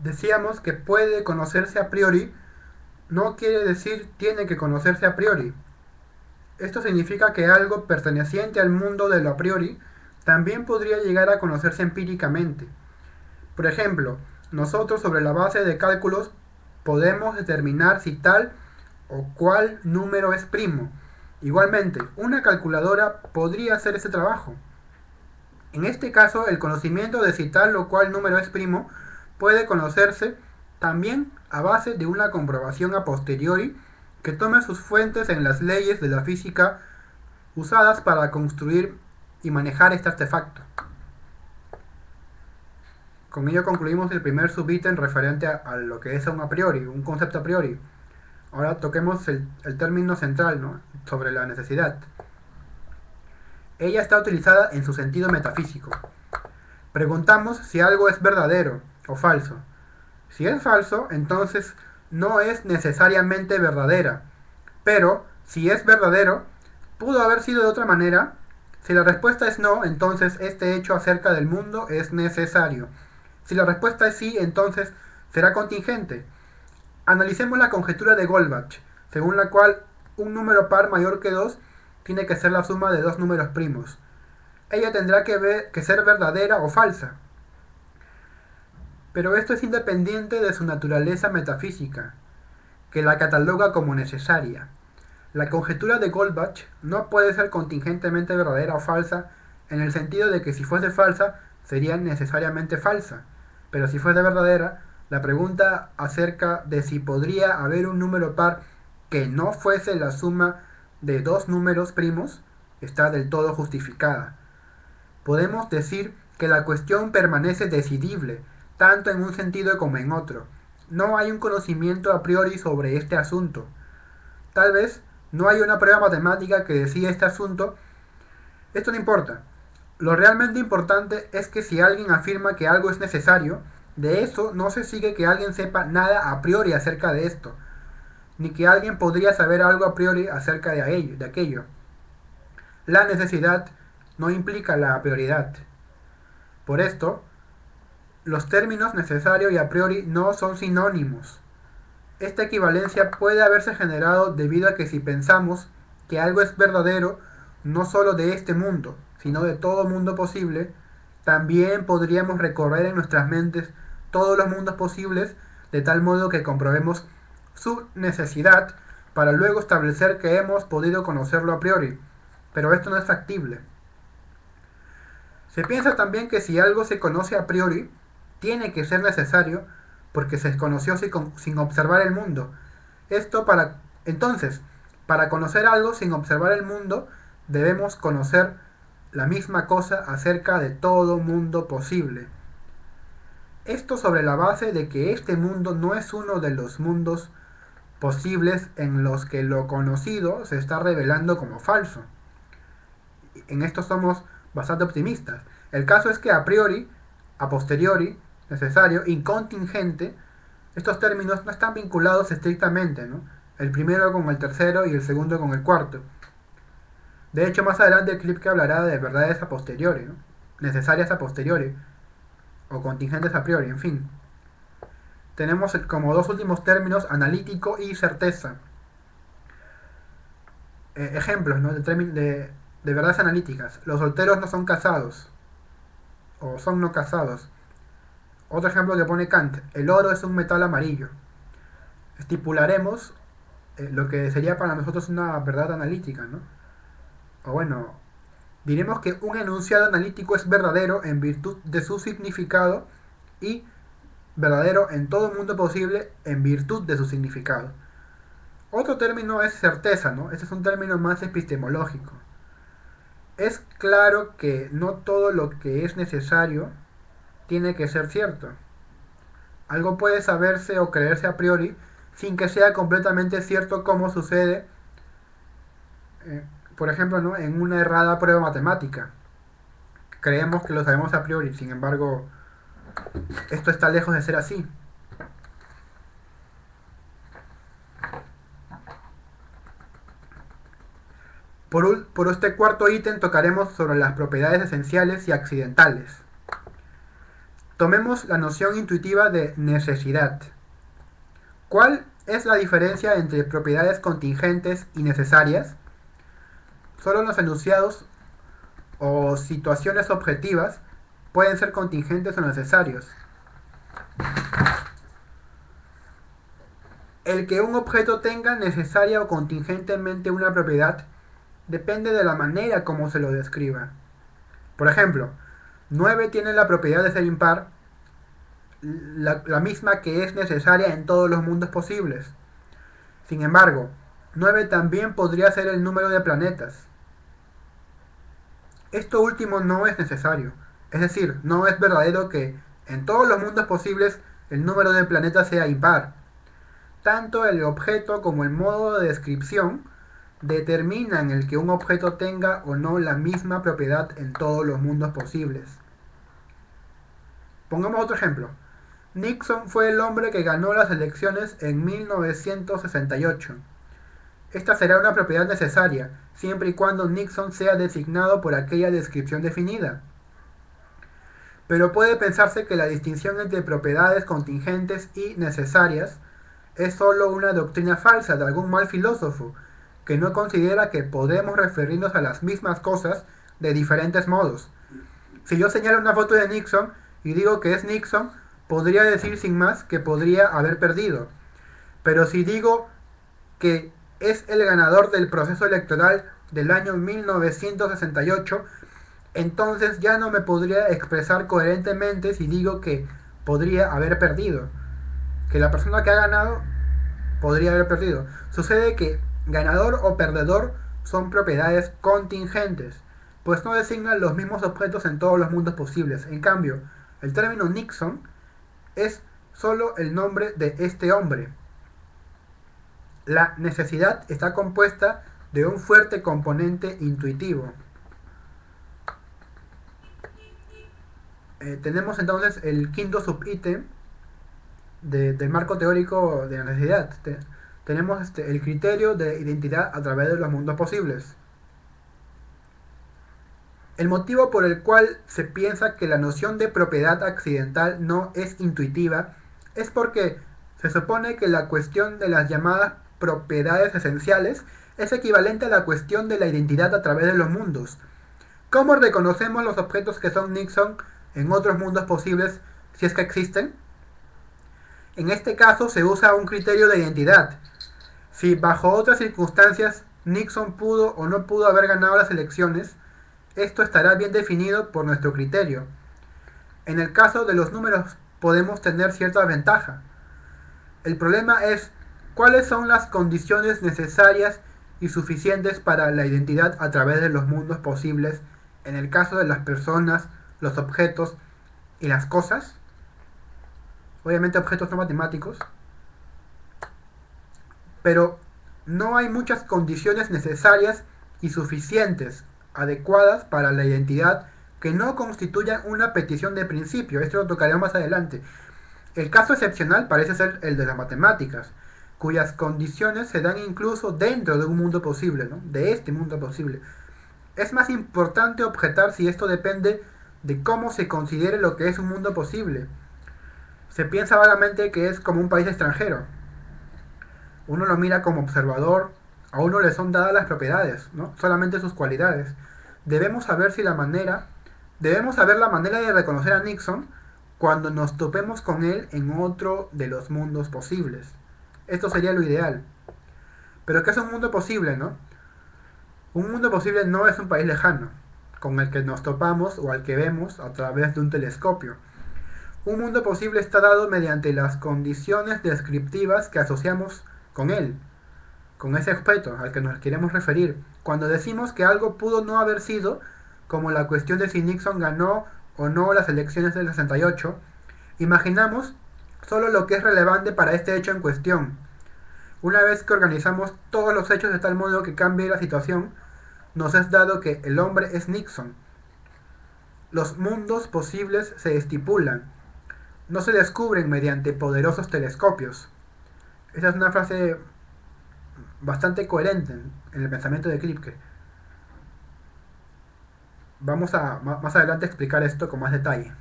Decíamos que puede conocerse a priori, no quiere decir tiene que conocerse a priori. Esto significa que algo perteneciente al mundo de lo a priori también podría llegar a conocerse empíricamente. Por ejemplo, nosotros sobre la base de cálculos podemos determinar si tal o cual número es primo. Igualmente, una calculadora podría hacer ese trabajo. En este caso, el conocimiento de si tal o cual número es primo puede conocerse también a base de una comprobación a posteriori que tome sus fuentes en las leyes de la física usadas para construir y manejar este artefacto. Con ello concluimos el primer subítem referente a lo que es un a priori, un concepto a priori. Ahora toquemos el término central, ¿no?, sobre la necesidad. Ella está utilizada en su sentido metafísico. Preguntamos si algo es verdadero o falso. Si es falso, entonces no es necesariamente verdadera. Pero, si es verdadero, ¿pudo haber sido de otra manera? Si la respuesta es no, entonces este hecho acerca del mundo es necesario. Si la respuesta es sí, entonces será contingente. Analicemos la conjetura de Goldbach, según la cual un número par mayor que 2 tiene que ser la suma de dos números primos. Ella tendrá que ser verdadera o falsa. Pero esto es independiente de su naturaleza metafísica, que la cataloga como necesaria. La conjetura de Goldbach no puede ser contingentemente verdadera o falsa en el sentido de que si fuese falsa sería necesariamente falsa, pero si fuese verdadera, la pregunta acerca de si podría haber un número par que no fuese la suma de dos números primos está del todo justificada. Podemos decir que la cuestión permanece decidible, tanto en un sentido como en otro. No hay un conocimiento a priori sobre este asunto. Tal vez no hay una prueba matemática que decida este asunto. Esto no importa. Lo realmente importante es que si alguien afirma que algo es necesario, de eso no se sigue que alguien sepa nada a priori acerca de esto, ni que alguien podría saber algo a priori acerca de aquello. La necesidad no implica la prioridad. Por esto, los términos necesario y a priori no son sinónimos. Esta equivalencia puede haberse generado debido a que si pensamos que algo es verdadero no solo de este mundo, sino de todo mundo posible, también podríamos recorrer en nuestras mentes todos los mundos posibles de tal modo que comprobemos su necesidad para luego establecer que hemos podido conocerlo a priori. Pero esto no es factible. Se piensa también que si algo se conoce a priori, tiene que ser necesario porque se conoció sin observar el mundo. Entonces, para conocer algo sin observar el mundo, debemos conocer la misma cosa acerca de todo mundo posible. Esto sobre la base de que este mundo no es uno de los mundos posibles en los que lo conocido se está revelando como falso. En esto somos bastante optimistas. El caso es que a priori, a posteriori, necesario y contingente, estos términos no están vinculados estrictamente, ¿no?, el primero con el tercero y el segundo con el cuarto. De hecho, más adelante el clip que hablará de verdades a posteriori, ¿no?, necesarias a posteriori, o contingentes a priori, en fin. Tenemos como dos últimos términos analítico y certeza. Ejemplos, ¿no?, de verdades analíticas. Los solteros no son casados, o son no casados. Otro ejemplo que pone Kant: el oro es un metal amarillo. Estipularemos lo que sería para nosotros una verdad analítica, ¿no? O bueno, diremos que un enunciado analítico es verdadero en virtud de su significado y verdadero en todo mundo posible en virtud de su significado. Otro término es certeza, ¿no? Este es un término más epistemológico. Es claro que no todo lo que es necesario tiene que ser cierto. Algo puede saberse o creerse a priori sin que sea completamente cierto, como sucede, por ejemplo, ¿no?, en una errada prueba matemática. Creemos que lo sabemos a priori, sin embargo, esto está lejos de ser así. Por este cuarto ítem tocaremos sobre las propiedades esenciales y accidentales. Tomemos la noción intuitiva de necesidad. ¿Cuál es la diferencia entre propiedades contingentes y necesarias? Solo los enunciados o situaciones objetivas pueden ser contingentes o necesarios. El que un objeto tenga necesaria o contingentemente una propiedad depende de la manera como se lo describa. Por ejemplo, 9 tiene la propiedad de ser impar, la misma que es necesaria en todos los mundos posibles. Sin embargo, 9 también podría ser el número de planetas. Esto último no es necesario, es decir, no es verdadero que en todos los mundos posibles el número de planetas sea impar. Tanto el objeto como el modo de descripción determinan el que un objeto tenga o no la misma propiedad en todos los mundos posibles. Pongamos otro ejemplo. Nixon fue el hombre que ganó las elecciones en 1968. Esta será una propiedad necesaria, siempre y cuando Nixon sea designado por aquella descripción definida. Pero puede pensarse que la distinción entre propiedades contingentes y necesarias es solo una doctrina falsa de algún mal filósofo que no considera que podemos referirnos a las mismas cosas de diferentes modos. Si yo señalo una foto de Nixon y digo que es Nixon, podría decir sin más que podría haber perdido. Pero si digo que es el ganador del proceso electoral del año 1968, entonces ya no me podría expresar coherentemente si digo que podría haber perdido. Que la persona que ha ganado podría haber perdido. Sucede que ganador o perdedor son propiedades contingentes, pues no designan los mismos objetos en todos los mundos posibles. En cambio, el término Nixon es solo el nombre de este hombre. La necesidad está compuesta de un fuerte componente intuitivo. Tenemos entonces el quinto subítem del marco teórico de la necesidad. Tenemos el criterio de identidad a través de los mundos posibles. El motivo por el cual se piensa que la noción de propiedad accidental no es intuitiva es porque se supone que la cuestión de las llamadas propiedades esenciales es equivalente a la cuestión de la identidad a través de los mundos. ¿Cómo reconocemos los objetos que son Nixon en otros mundos posibles si es que existen? En este caso se usa un criterio de identidad. Si bajo otras circunstancias Nixon pudo o no pudo haber ganado las elecciones, esto estará bien definido por nuestro criterio. En el caso de los números podemos tener cierta ventaja. El problema es cuáles son las condiciones necesarias y suficientes para la identidad a través de los mundos posibles en el caso de las personas, los objetos y las cosas. Obviamente objetos no matemáticos. Pero no hay muchas condiciones necesarias y suficientes, adecuadas para la identidad, que no constituyan una petición de principio. Esto lo tocaremos más adelante. El caso excepcional parece ser el de las matemáticas, cuyas condiciones se dan incluso dentro de un mundo posible, ¿no? De este mundo posible. Es más importante objetar si esto depende de cómo se considere lo que es un mundo posible. Se piensa vagamente que es como un país extranjero. Uno lo mira como observador, a uno le son dadas las propiedades, ¿no? Solamente sus cualidades. Debemos saber la manera de reconocer a Nixon cuando nos topemos con él en otro de los mundos posibles. Esto sería lo ideal. Pero ¿qué es un mundo posible, no? Un mundo posible no es un país lejano, con el que nos topamos o al que vemos a través de un telescopio. Un mundo posible está dado mediante las condiciones descriptivas que asociamos con él, con ese objeto al que nos queremos referir. Cuando decimos que algo pudo no haber sido, como la cuestión de si Nixon ganó o no las elecciones del 68, imaginamos solo lo que es relevante para este hecho en cuestión. Una vez que organizamos todos los hechos de tal modo que cambie la situación, nos es dado que el hombre es Nixon. Los mundos posibles se estipulan, no se descubren mediante poderosos telescopios. Esa es una frase bastante coherente en el pensamiento de Kripke. Vamos a más adelante explicar esto con más detalle.